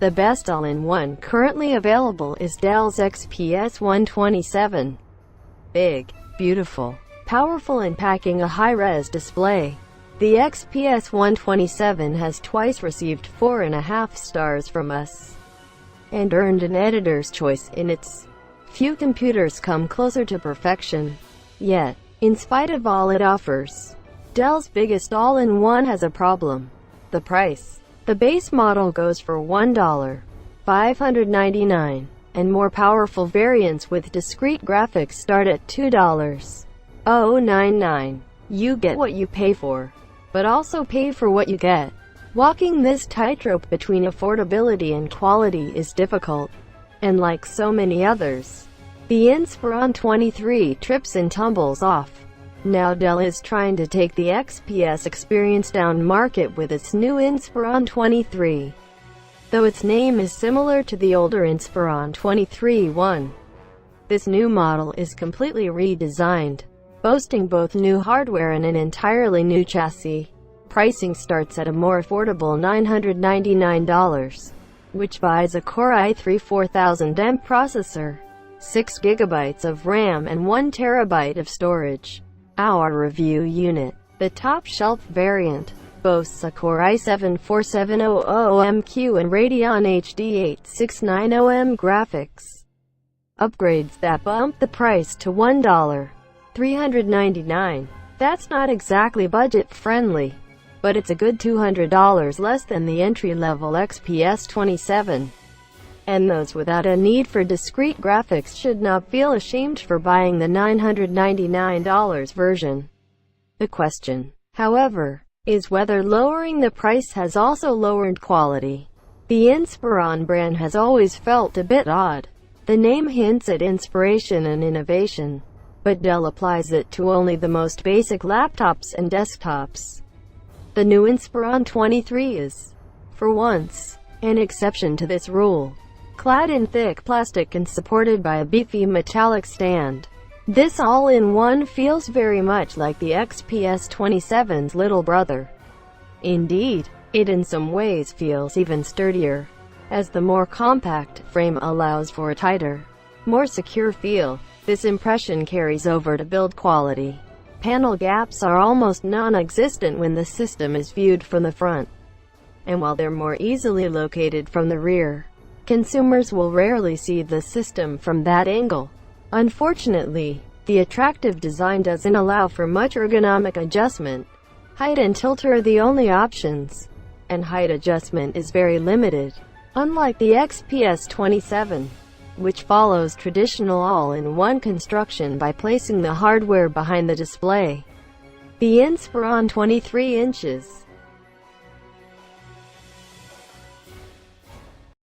The best all-in-one currently available is Dell's XPS 127. Big, beautiful, powerful and packing a high-res display. The XPS 127 has twice received 4.5 stars from us and earned an editor's choice in its. Few computers come closer to perfection. Yet, in spite of all it offers, Dell's biggest all-in-one has a problem: the price. The base model goes for $1,599, and more powerful variants with discrete graphics start at $2,099. You get what you pay for, but also pay for what you get. Walking this tightrope between affordability and quality is difficult, and like so many others, the Inspiron 23 trips and tumbles off. Now Dell is trying to take the XPS experience down market with its new Inspiron 23. Though its name is similar to the older Inspiron 23 One, this new model is completely redesigned, boasting both new hardware and an entirely new chassis. Pricing starts at a more affordable $999, which buys a Core i3 4000M processor, 6 GB of RAM and 1 TB of storage. Our review unit, the top-shelf variant, boasts a Core i7 4700MQ and Radeon HD 8690M graphics. Upgrades that bump the price to $1,399. That's not exactly budget-friendly, but it's a good $200 less than the entry-level XPS 27. And those without a need for discrete graphics should not feel ashamed for buying the $999 version. The question, however, is whether lowering the price has also lowered quality. The Inspiron brand has always felt a bit odd. The name hints at inspiration and innovation, but Dell applies it to only the most basic laptops and desktops. The new Inspiron 23 is, for once, an exception to this rule. Clad in thick plastic and supported by a beefy metallic stand, this all-in-one feels very much like the XPS 27's little brother. Indeed, it in some ways feels even sturdier, as the more compact frame allows for a tighter, more secure feel. This impression carries over to build quality. Panel gaps are almost non-existent when the system is viewed from the front, and while they're more easily located from the rear, consumers will rarely see the system from that angle. Unfortunately, the attractive design doesn't allow for much ergonomic adjustment. Height and tilt are the only options, and height adjustment is very limited. Unlike the XPS 27, which follows traditional all-in-one construction by placing the hardware behind the display, the Inspiron 23 inches